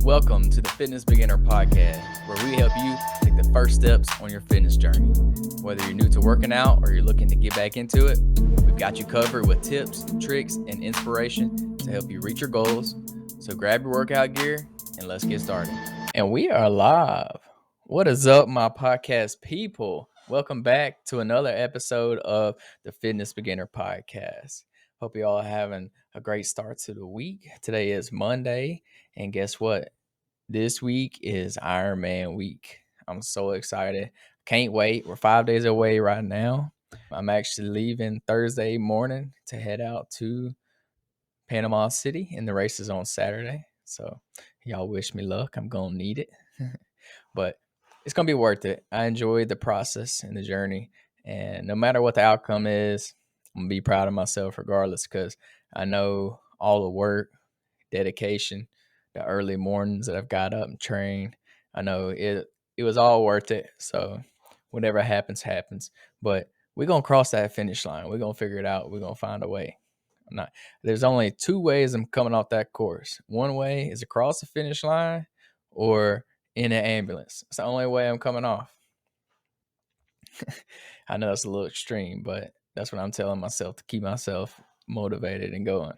Welcome to the Fitness Beginner Podcast, where we help you take the first steps on your fitness journey. Whether you're new to working out or you're looking to get back into it, we've got you covered with tips, tricks, and inspiration to help you reach your goals. So grab your workout gear and let's get started. And we are live. What is up, my podcast people? Welcome back to another episode of the Fitness Beginner Podcast. Hope you all are having a great start to the week. Today is Monday, and guess what? This week is Ironman week. I'm so excited. Can't wait. We're 5 days away right now. I'm actually leaving Thursday morning to head out to Panama City, and the race is on Saturday. So y'all wish me luck. I'm going to need it. But it's going to be worth it. I enjoyed the process and the journey. And no matter what the outcome is, I'm going to be proud of myself regardless, because I know all the work, dedication, the early mornings that I've got up and trained. I know it was all worth it. So whatever happens, happens. But we're gonna cross that finish line. We're gonna figure it out. We're gonna find a way. I'm not there's only two ways I'm coming off that course. One way is across the finish line or in an ambulance. It's the only way I'm coming off. I know it's a little extreme, but that's what I'm telling myself to keep myself motivated and going.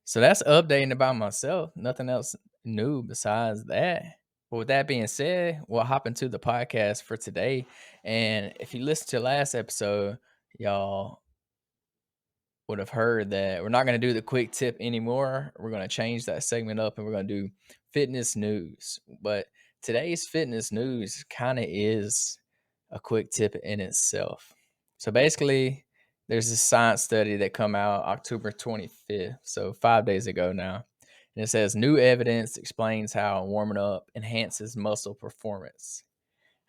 So that's updating about myself. Nothing else new besides that. But with that being said, we'll hop into the podcast for today. And if you listened to last episode, y'all would have heard that we're not going to do the quick tip anymore. We're going to change that segment up and we're going to do fitness news. But today's fitness news kind of is a quick tip in itself. So basically, there's this science study that come out October 25th, so 5 days ago now. And it says new evidence explains how warming up enhances muscle performance.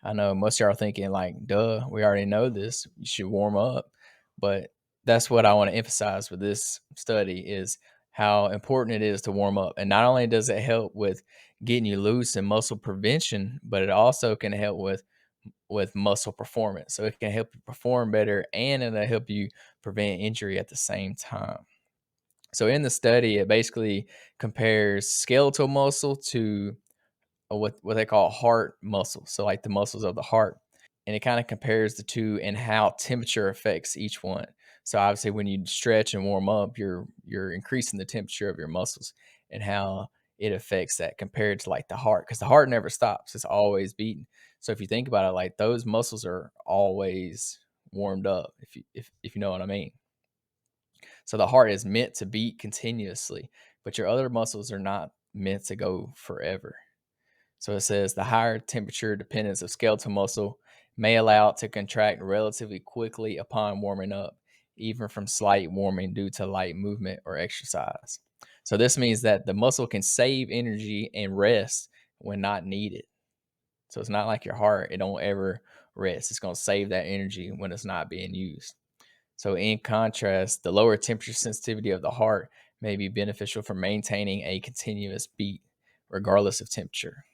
I know most of y'all are thinking like, duh, we already know this. You should warm up. But that's what I want to emphasize with this study is how important it is to warm up. And not only does it help with getting you loose and muscle prevention, but it also can help with muscle performance. So it can help you perform better and it'll help you prevent injury at the same time. So in the study, it basically compares skeletal muscle to what they call heart muscle. So like the muscles of the heart. And it kind of compares the two and how temperature affects each one. So obviously when you stretch and warm up, you're increasing the temperature of your muscles and how it affects that compared to like the heart, because the heart never stops. It's always beating. So if you think about it, like those muscles are always warmed up, if you know what I mean. So the heart is meant to beat continuously, but your other muscles are not meant to go forever. So it says the higher temperature dependence of skeletal muscle may allow it to contract relatively quickly upon warming up, even from slight warming due to light movement or exercise. So this means that the muscle can save energy and rest when not needed. So it's not like your heart, it don't ever rest. It's going to save that energy when it's not being used. So in contrast, the lower temperature sensitivity of the heart may be beneficial for maintaining a continuous beat regardless of temperature.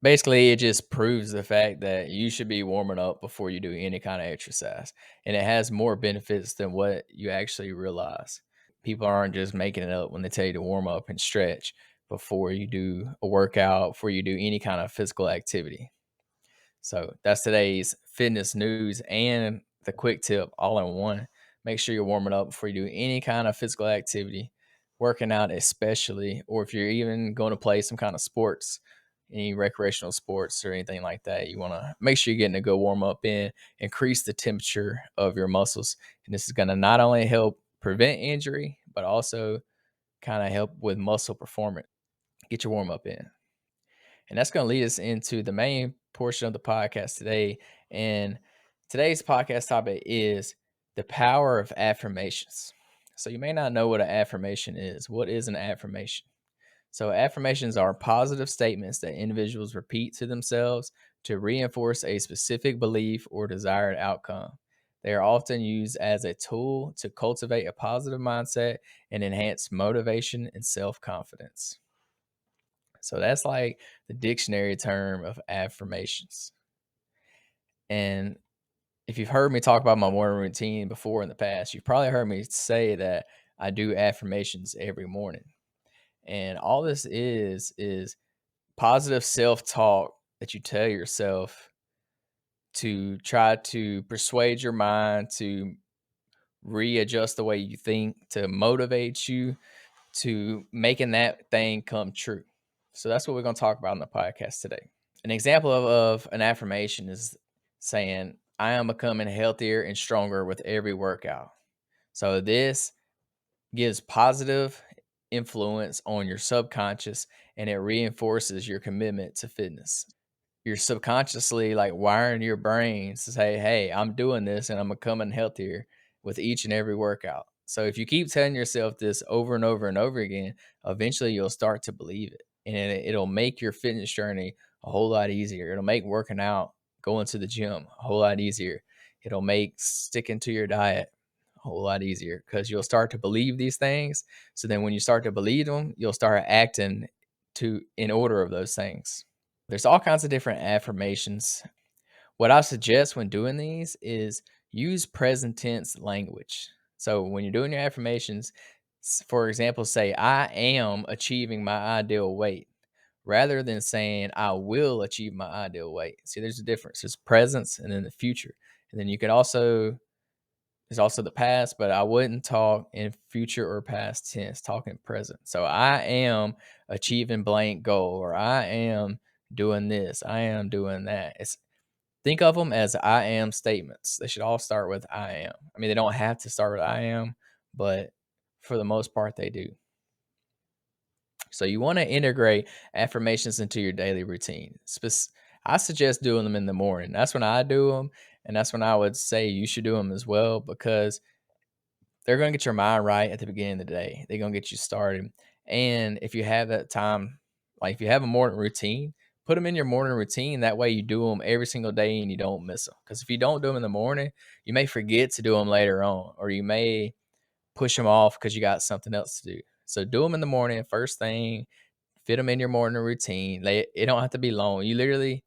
Basically, it just proves the fact that you should be warming up before you do any kind of exercise. And it has more benefits than what you actually realize. People aren't just making it up when they tell you to warm up and stretch before you do a workout, before you do any kind of physical activity. So that's today's fitness news and the quick tip all in one. Make sure you're warming up before you do any kind of physical activity, working out especially, or if you're even going to play some kind of sports, any recreational sports or anything like that, you want to make sure you're getting a good warm up in, increase the temperature of your muscles. And this is going to not only help prevent injury, but also kind of help with muscle performance. Get your warm up in. And that's going to lead us into the main portion of the podcast today. And today's podcast topic is the power of affirmations. So you may not know what an affirmation is. What is an affirmation? So affirmations are positive statements that individuals repeat to themselves to reinforce a specific belief or desired outcome. They are often used as a tool to cultivate a positive mindset and enhance motivation and self-confidence. So that's like the dictionary term of affirmations. And if you've heard me talk about my morning routine before in the past, you've probably heard me say that I do affirmations every morning. And all this is positive self-talk that you tell yourself to try to persuade your mind to readjust the way you think, to motivate you to making that thing come true. So that's what we're going to talk about in the podcast today. An example of an affirmation is saying, I am becoming healthier and stronger with every workout. So this gives positive influence on your subconscious and it reinforces your commitment to fitness. You're subconsciously like wiring your brain to say, hey, I'm doing this and I'm becoming healthier with each and every workout. So if you keep telling yourself this over and over and over again, eventually you'll start to believe it. And it'll make your fitness journey a whole lot easier. It'll make working out, going to the gym a whole lot easier. It'll make sticking to your diet a whole lot easier because you'll start to believe these things. So then when you start to believe them, you'll start acting to in order of those things. There's all kinds of different affirmations. What I suggest when doing these is use present tense language. So when you're doing your affirmations, for example, say, I am achieving my ideal weight rather than saying, I will achieve my ideal weight. See, there's a difference. There's presence and then the future. And then you can also there's also the past, but I wouldn't talk in future or past tense, talk in present. So I am achieving blank goal, or I am doing this, I am doing that. It's think of them as I am statements. They should all start with I am. I mean, they don't have to start with I am, but for the most part, they do. So you want to integrate affirmations into your daily routine. I suggest doing them in the morning. That's when I do them, and that's when I would say you should do them as well because they're gonna get your mind right at the beginning of the day. They're gonna get you started. And if you have that time, like if you have a morning routine, put them in your morning routine. That way you do them every single day and you don't miss them. Because if you don't do them in the morning, you may forget to do them later on, or you may push them off because you got something else to do. So do them in the morning, first thing, fit them in your morning routine. It don't have to be long. You literally,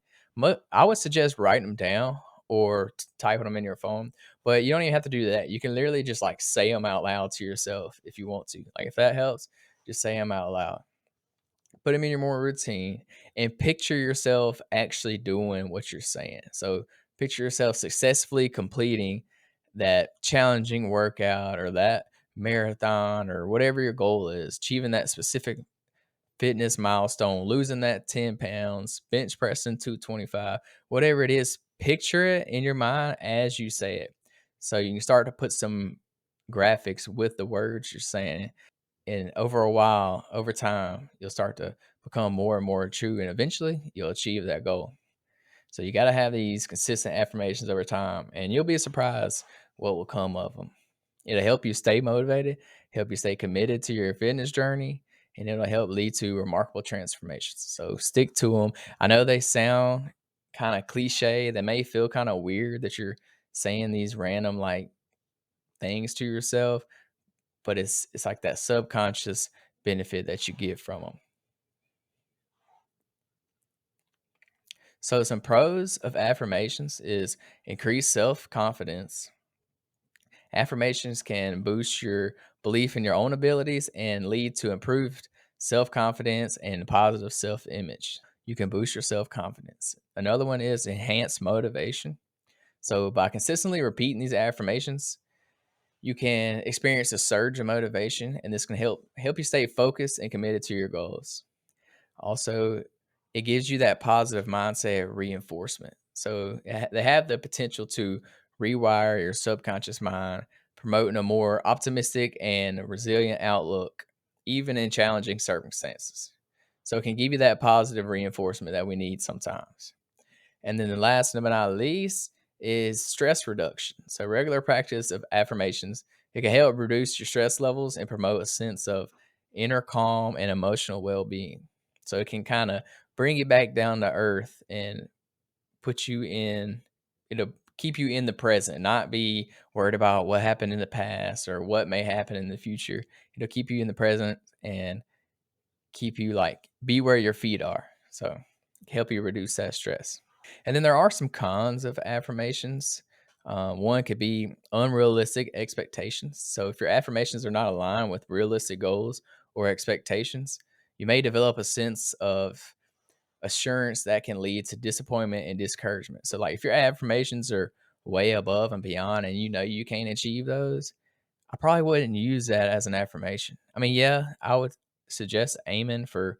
I would suggest writing them down or typing them in your phone, but you don't even have to do that. You can literally just like say them out loud to yourself if you want to. Like if that helps, just say them out loud. Put them in your morning routine and picture yourself actually doing what you're saying. So picture yourself successfully completing that challenging workout or that marathon or whatever your goal is, achieving that specific fitness milestone, losing that 10 pounds, bench pressing 225, whatever it is, picture it in your mind as you say it. So you can start to put some graphics with the words you're saying. And over a while, over time, you'll start to become more and more true. And eventually you'll achieve that goal. So you got to have these consistent affirmations over time, and you'll be surprised what will come of them. It'll help you stay motivated, help you stay committed to your fitness journey, and it'll help lead to remarkable transformations. So stick to them. I know they sound kind of cliche. They may feel kind of weird that you're saying these random like things to yourself, but it's like that subconscious benefit that you get from them. So some pros of affirmations is increased self-confidence. Affirmations can boost your belief in your own abilities and lead to improved self-confidence and positive self-image. You can boost your self-confidence. Another one is enhanced motivation. So by consistently repeating these affirmations, you can experience a surge of motivation and this can help you stay focused and committed to your goals. Also, it gives you that positive mindset reinforcement. So they have the potential to rewire your subconscious mind, promoting a more optimistic and resilient outlook, even in challenging circumstances. So it can give you that positive reinforcement that we need sometimes. And then the last but not least is stress reduction. So regular practice of affirmations, it can help reduce your stress levels and promote a sense of inner calm and emotional well-being. So it can kind of bring you back down to earth and put you in it'll keep you in the present, not be worried about what happened in the past or what may happen in the future. It'll keep you in the present and keep you like be where your feet are. So help you reduce that stress. And then there are some cons of affirmations. One could be unrealistic expectations. So, if your affirmations are not aligned with realistic goals or expectations, you may develop a sense of assurance that can lead to disappointment and discouragement. So, like if your affirmations are way above and beyond and you know you can't achieve those, I probably wouldn't use that as an affirmation. I mean, yeah, I would suggest aiming for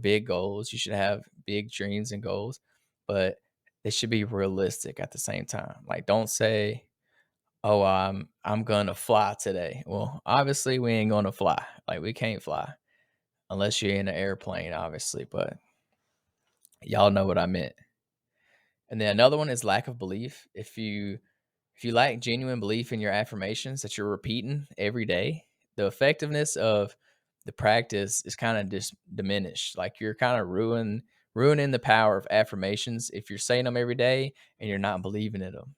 big goals. You should have big dreams and goals, but they should be realistic at the same time. Like don't say, "Oh, I'm gonna fly today." Well, obviously we ain't gonna fly. Like we can't fly unless you're in an airplane, obviously, but y'all know what I meant. And then another one is lack of belief. If you lack genuine belief in your affirmations that you're repeating every day, the effectiveness of the practice is kind of diminished. Like you're kind of ruining the power of affirmations if you're saying them every day and you're not believing in them.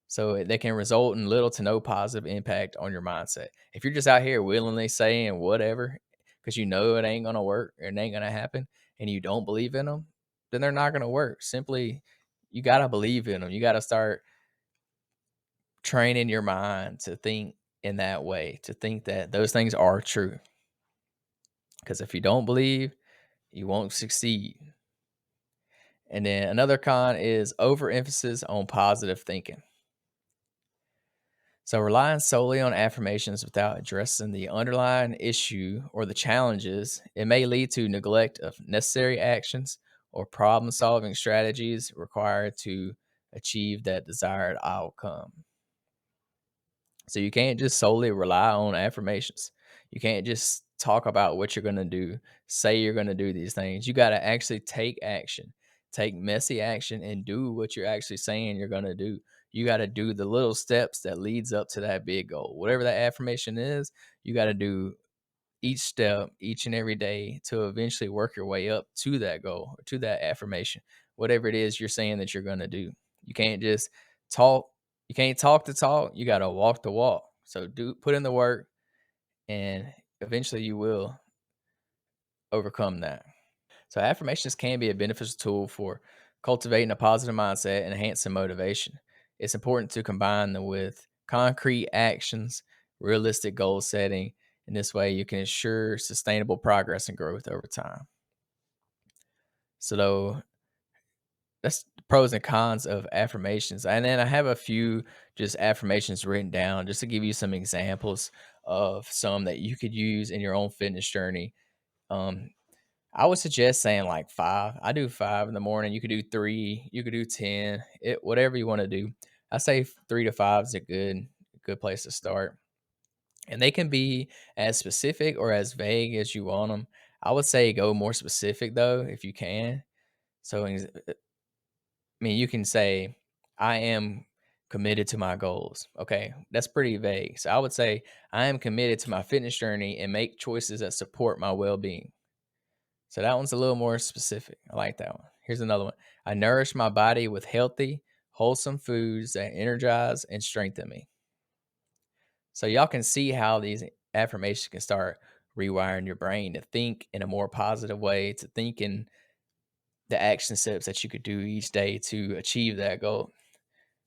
So they can result in little to no positive impact on your mindset. If you're just out here willingly saying whatever because you know it ain't gonna work or it ain't gonna happen, and you don't believe in them, then they're not gonna work. Simply, you gotta believe in them. You gotta start training your mind to think in that way, to think that those things are true. Because if you don't believe, you won't succeed. And then another con is overemphasis on positive thinking. So, relying solely on affirmations without addressing the underlying issue or the challenges, it may lead to neglect of necessary actions or problem solving strategies required to achieve that desired outcome. So, you can't just solely rely on affirmations. You can't just talk about what you're going to do, say you're going to do these things. You got to actually take action, take messy action, and do what you're actually saying you're going to do. You got to do the little steps that leads up to that big goal. Whatever that affirmation is, you got to do each step each and every day to eventually work your way up to that goal or to that affirmation. Whatever it is you're saying that you're going to do. You can't just talk, you can't talk the talk, you got to walk the walk. So put in the work and eventually you will overcome that. So affirmations can be a beneficial tool for cultivating a positive mindset and enhancing motivation. It's important to combine them with concrete actions, realistic goal setting. In this way, you can ensure sustainable progress and growth over time. So, though, that's the pros and cons of affirmations. And then I have a few just affirmations written down just to give you some examples of some that you could use in your own fitness journey. Um, I would suggest saying like 5. I do 5 in the morning. You could do 3. You could do 10. Whatever you want to do. I say 3 to 5 is a good place to start. And they can be as specific or as vague as you want them. I would say go more specific though if you can. So I mean, you can say I am committed to my goals. Okay, that's pretty vague. So I would say I am committed to my fitness journey and make choices that support my well-being. So that one's a little more specific. I like that one. Here's another one. I nourish my body with healthy, wholesome foods that energize and strengthen me. So y'all can see how these affirmations can start rewiring your brain to think in a more positive way, to think in the action steps that you could do each day to achieve that goal.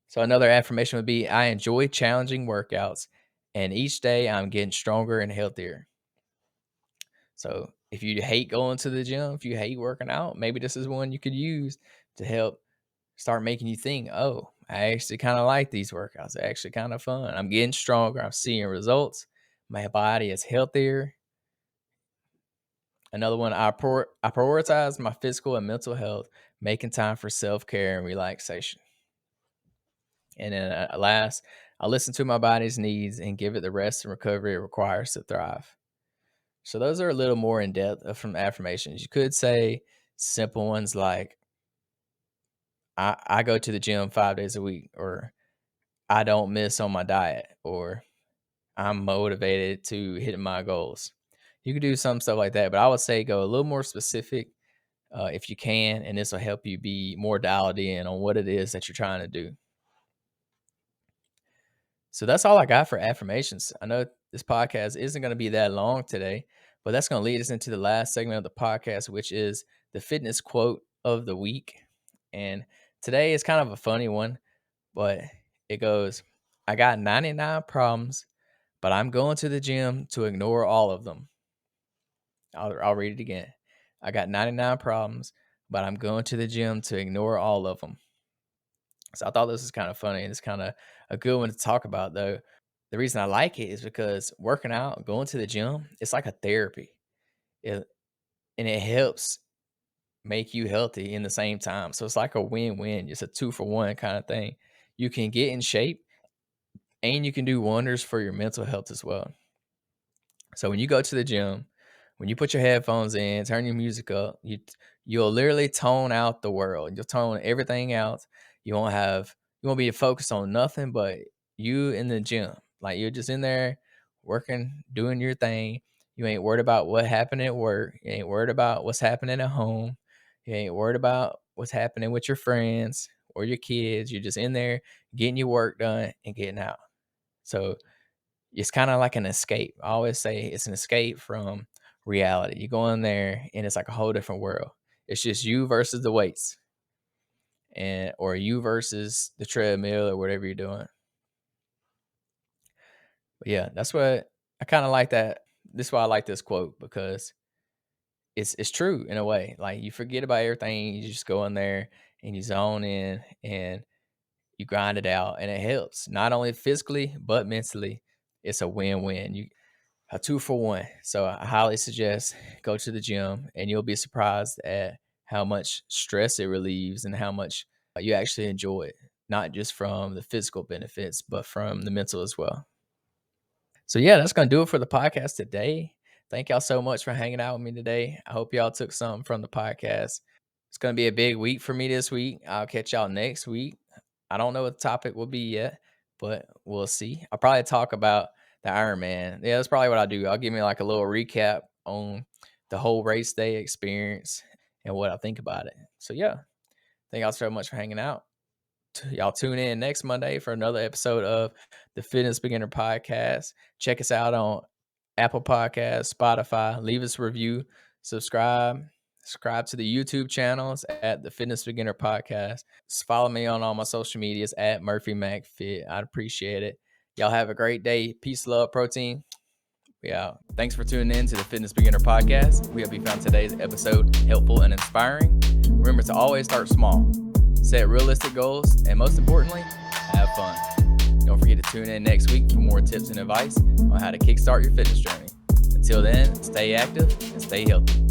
So another affirmation would be I enjoy challenging workouts and each day I'm getting stronger and healthier. So if you hate going to the gym, if you hate working out, maybe this is one you could use to help start making you think, oh, I actually kind of like these workouts. They're actually kind of fun. I'm getting stronger. I'm seeing results. My body is healthier. Another one, I prioritize my physical and mental health, making time for self care and relaxation. And then last, I listen to my body's needs and give it the rest and recovery it requires to thrive. So those are a little more in depth from affirmations. You could say simple ones like I go to the gym 5 days a week, or I don't miss on my diet, or I'm motivated to hit my goals. You could do some stuff like that, but I would say go a little more specific if you can, and this will help you be more dialed in on what it is that you're trying to do. So that's all I got for affirmations. I know this podcast isn't going to be that long today, but that's going to lead us into the last segment of the podcast, which is the fitness quote of the week. And today is kind of a funny one, but It goes, I got 99 problems, but I'm going to the gym to ignore all of them. I'll read it again. I got 99 problems, but I'm going to the gym to ignore all of them. So I thought this was kind of funny. It's kind of a good one to talk about, though. The reason I like it is because working out, going to the gym, it's like a therapy. It, and it helps make you healthy in the same time. So it's like a win-win. It's a 2-for-1 kind of thing. You can get in shape and you can do wonders for your mental health as well. So when you go to the gym, when you put your headphones in, turn your music up, you'll literally tone out the world. You'll tone everything out. You won't be focused on nothing but you in the gym. Like you're just in there working, doing your thing. You ain't worried about what happened at work. You ain't worried about what's happening at home. You ain't worried about what's happening with your friends or your kids. You're just in there getting your work done and getting out. So it's kinda like an escape. I always say it's an escape from reality. You go in there and it's like a whole different world. It's just you versus the weights or you versus the treadmill or whatever you're doing. But yeah, that's what I kinda like that. This is why I like this quote because it's true in a way. Like you forget about everything, you just go in there and you zone in and you grind it out and it helps. Not only physically, but mentally. It's a win-win. A 2-for-1. So I highly suggest go to the gym and you'll be surprised at how much stress it relieves and how much you actually enjoy it, not just from the physical benefits, but from the mental as well. So yeah, that's gonna do it for the podcast today. Thank y'all so much for hanging out with me today. I hope y'all took something from the podcast. It's gonna be a big week for me this week. I'll catch y'all next week. I don't know what the topic will be yet, but we'll see. I'll probably talk about the Ironman. Yeah, that's probably what I'll do. I'll give me like a little recap on the whole race day experience and what I think about it. So yeah, thank y'all so much for hanging out. Y'all tune in next Monday for another episode of the Fitness Beginner Podcast. Check us out on Apple Podcasts, Spotify. Leave us a review, subscribe to the YouTube channels at the Fitness Beginner Podcast. Just follow me on all my social medias at Murphy McFit. I'd appreciate it. Y'all have a great day. Peace, love, protein. Yeah. Thanks for tuning in to the Fitness Beginner Podcast. We hope you found today's episode helpful and inspiring. Remember to always start small, set realistic goals, and most importantly, have fun. Don't forget to tune in next week for more tips and advice on how to kickstart your fitness journey. Until then, stay active and stay healthy.